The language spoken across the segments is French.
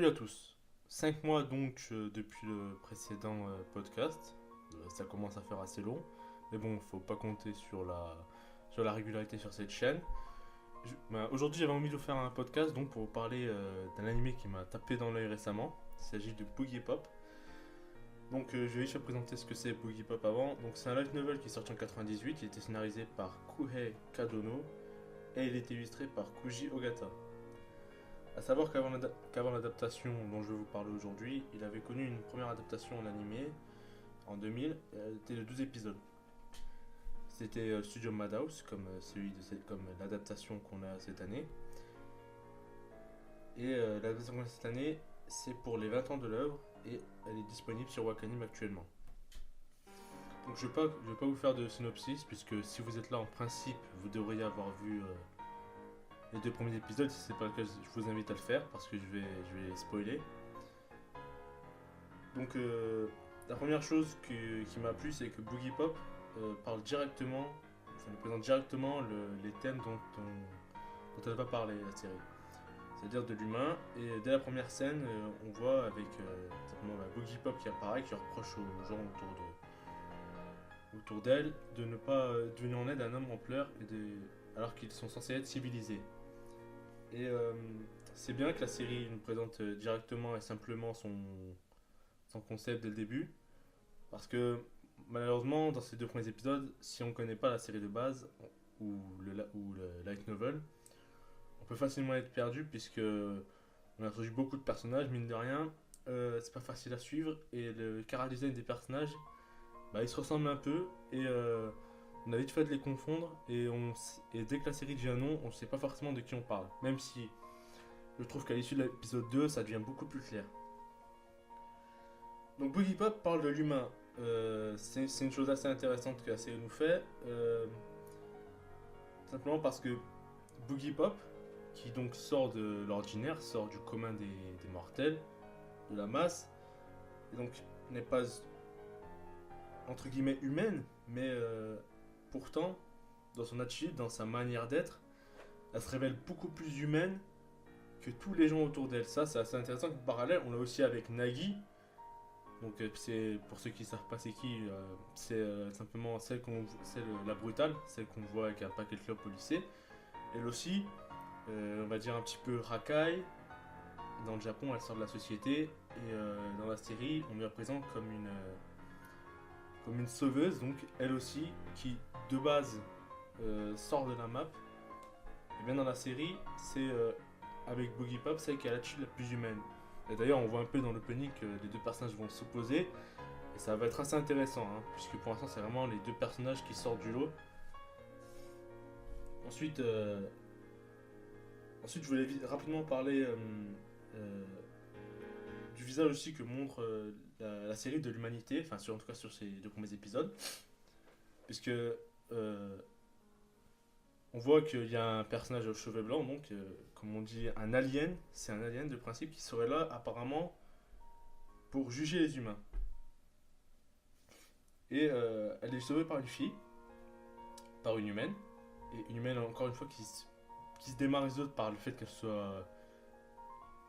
Salut à tous. 5 mois donc depuis le précédent podcast. Ça commence à faire assez long. Mais bon, faut pas compter sur la régularité sur cette chaîne. Aujourd'hui, j'avais envie de vous faire un podcast donc pour vous parler d'un animé qui m'a tapé dans l'œil récemment. Il s'agit de Boogie Pop. Donc je vais juste vous présenter ce que c'est Boogie Pop avant. Donc c'est un light novel qui est sorti en 98. Il était scénarisé par Kuhei Kadono et il était illustré par Kuji Ogata. A savoir qu'avant l'adaptation dont je vais vous parler aujourd'hui, il avait connu une première adaptation en animé en 2000, elle était de 12 épisodes. C'était Studio Madhouse, comme l'adaptation qu'on a cette année. Et l'adaptation qu'on a cette année, c'est pour les 20 ans de l'œuvre et elle est disponible sur Wakanim actuellement. Donc je vais pas vous faire de synopsis, puisque si vous êtes là en principe, vous devriez avoir vu les deux premiers épisodes. Si c'est pas le cas, je vous invite à le faire parce que je vais spoiler. Donc la première chose qui m'a plu, c'est que Boogie Pop parle directement, enfin, nous présente directement les thèmes dont elle va parler, la série. C'est-à-dire de l'humain. Et dès la première scène, on voit avec simplement Boogie Pop qui apparaît, qui reproche aux gens autour d'elle de ne pas venir en aide à un homme en pleurs alors qu'ils sont censés être civilisés. Et c'est bien que la série nous présente directement et simplement son concept dès le début. Parce que malheureusement, dans ces deux premiers épisodes, si on ne connaît pas la série de base ou le light novel, on peut facilement être perdu puisque on a introduit beaucoup de personnages, mine de rien. C'est pas facile à suivre et le chara design des personnages, ils se ressemblent un peu et on a vite fait de les confondre et dès que la série devient non, on ne sait pas forcément de qui on parle. Même si je trouve qu'à l'issue de l'épisode 2, ça devient beaucoup plus clair. Donc Boogie Pop parle de l'humain. C'est une chose assez intéressante que la série nous fait. Simplement parce que Boogie Pop, qui donc sort de l'ordinaire, sort du commun des mortels, de la masse, et donc n'est pas entre guillemets humaine, mais pourtant, dans son attitude, dans sa manière d'être, elle se révèle beaucoup plus humaine que tous les gens autour d'elle. Ça, c'est assez intéressant. En parallèle, on l'a aussi avec Nagi. Donc, c'est pour ceux qui ne savent pas c'est qui, c'est simplement la brutale, celle qu'on voit avec un paquet de clopes au lycée. Elle aussi, on va dire un petit peu racaille. Dans le Japon, elle sort de la société. Et dans la série, on lui représente comme une sauveuse, donc elle aussi, qui de base sort de la map. Et bien dans la série, c'est avec Boogie Pop, celle qui a l'attitude la plus humaine. Et d'ailleurs, on voit un peu dans l'opening que les deux personnages vont s'opposer. Et ça va être assez intéressant, hein, puisque pour l'instant, c'est vraiment les deux personnages qui sortent du lot. Ensuite, je voulais rapidement parler du visage aussi que montre la série de l'humanité, enfin, en tout cas sur ces deux premiers épisodes. Puisque on voit qu'il y a un personnage aux cheveux blancs, donc comme on dit un alien, c'est un alien de principe qui serait là apparemment pour juger les humains. Et elle est sauvée par une fille, par une humaine, et une humaine encore une fois qui se démarre les autres par le fait qu'elle soit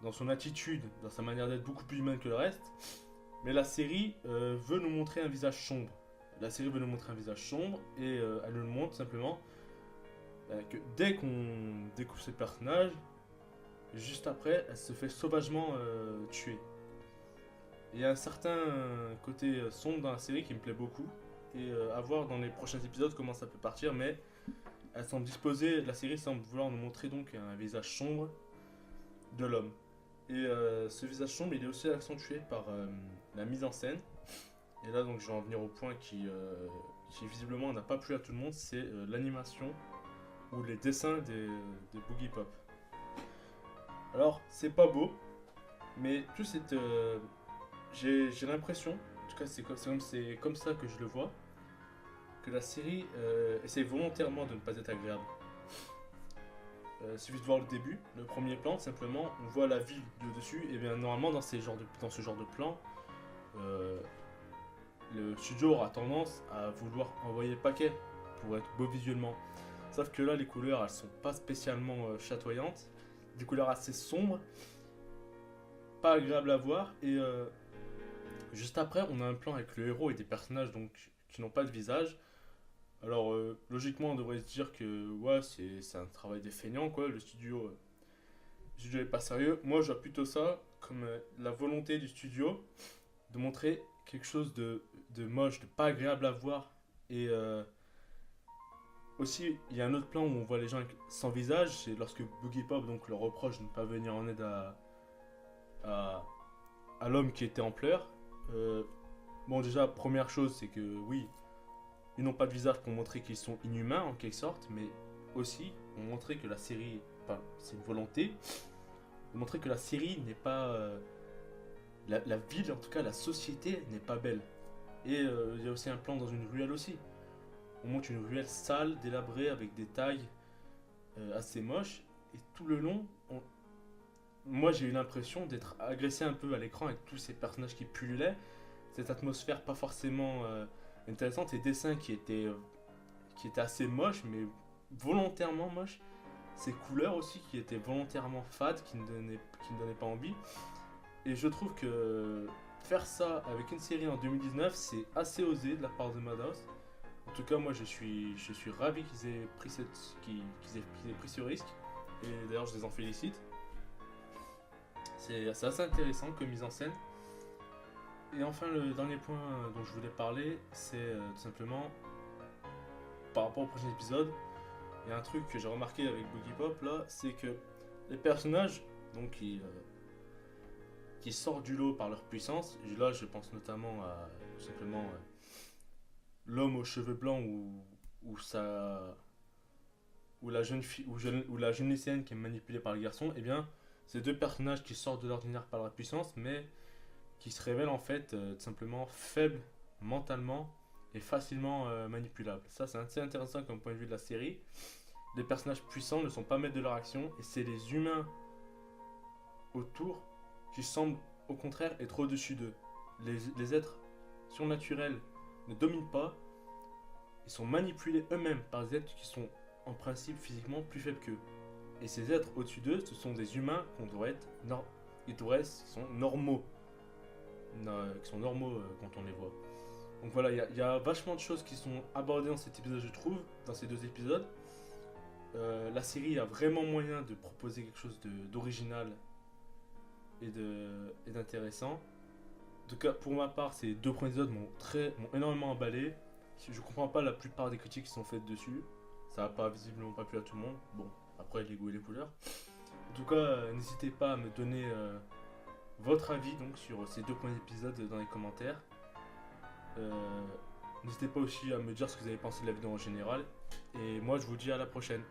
dans son attitude, dans sa manière d'être beaucoup plus humaine que le reste. Mais la série veut nous montrer un visage sombre. La série veut nous montrer un visage sombre et elle nous le montre simplement que dès qu'on découvre ce personnage, juste après, elle se fait sauvagement tuer. Il y a un certain côté sombre dans la série qui me plaît beaucoup. Et à voir dans les prochains épisodes comment ça peut partir, mais elle semble disposée, la série semble vouloir nous montrer donc un visage sombre de l'homme. Et ce visage sombre, il est aussi accentué par la mise en scène. Et là, donc, je vais en venir au point qui visiblement n'a pas plu à tout le monde, c'est l'animation ou les dessins de Boogie Pop. Alors, c'est pas beau, mais tout cette, j'ai l'impression, en tout cas c'est comme ça que je le vois, que la série essaie volontairement de ne pas être agréable. Il suffit de voir le début, le premier plan, simplement, on voit la ville de dessus, et bien normalement dans ce genre de plan, le studio aura tendance à vouloir envoyer le paquet pour être beau visuellement. Sauf que là, les couleurs, elles sont pas spécialement chatoyantes, des couleurs assez sombres, pas agréable à voir. Et juste après, on a un plan avec le héros et des personnages donc, qui n'ont pas de visage. Alors, logiquement, on devrait se dire que ouais, c'est un travail des feignants, quoi. Le studio est pas sérieux. Moi, je vois plutôt ça comme la volonté du studio de montrer quelque chose de moche, de pas agréable à voir. Et aussi, il y a un autre plan où on voit les gens sans visage, c'est lorsque Boogie Pop donc, leur reproche de ne pas venir en aide à, à l'homme qui était en pleurs. Euh, bon, déjà, première chose, c'est que oui, ils n'ont pas de visage pour montrer qu'ils sont inhumains en quelque sorte, mais aussi pour montrer que la série, enfin, c'est une volonté, de montrer que la série n'est pas. La ville, en tout cas, la société n'est pas belle. Et il y a aussi un plan dans une ruelle aussi. On monte une ruelle sale, délabrée, avec des tailles assez moches. Et tout le long, moi j'ai eu l'impression d'être agressé un peu à l'écran avec tous ces personnages qui pullulaient. Cette atmosphère pas forcément intéressante, ces dessins qui étaient assez moches, mais volontairement moches. Ces couleurs aussi qui étaient volontairement fades, qui ne donnaient pas envie. Et je trouve que faire ça avec une série en 2019, c'est assez osé de la part de Madhouse. En tout cas, moi, je suis ravi qu'ils aient pris ce risque. Et d'ailleurs, je les en félicite. C'est assez intéressant comme mise en scène. Et enfin, le dernier point dont je voulais parler, c'est tout simplement par rapport au prochain épisode. Il y a un truc que j'ai remarqué avec Boogie Pop là, c'est que les personnages, donc qui sortent du lot par leur puissance, et là je pense notamment à tout simplement l'homme aux cheveux blancs ou la jeune fille ou la jeune lycéenne qui est manipulée par le garçon, et bien ces deux personnages qui sortent de l'ordinaire par leur puissance, mais qui se révèlent en fait tout simplement faibles mentalement et facilement manipulables. Ça c'est assez intéressant comme point de vue de la série. Les personnages puissants ne sont pas maîtres de leur action et c'est les humains autour qui semblent au contraire être au-dessus d'eux. Les êtres surnaturels ne dominent pas, ils sont manipulés eux-mêmes par des êtres qui sont en principe physiquement plus faibles qu'eux. Et ces êtres au-dessus d'eux, ce sont des humains qui sont normaux. Qui sont normaux quand on les voit. Donc voilà, il y a vachement de choses qui sont abordées dans cet épisode, je trouve, dans ces deux épisodes. La série a vraiment moyen de proposer quelque chose d'original et d'intéressant. En tout cas, pour ma part, ces deux premiers épisodes m'ont énormément emballé. Je comprends pas la plupart des critiques qui sont faites dessus. Ça n'a pas visiblement pas plu à tout le monde. Bon, après les goûts et les couleurs. En tout cas, n'hésitez pas à me donner votre avis donc sur ces deux premiers épisodes dans les commentaires. N'hésitez pas aussi à me dire ce que vous avez pensé de la vidéo en général. Et moi, je vous dis à la prochaine.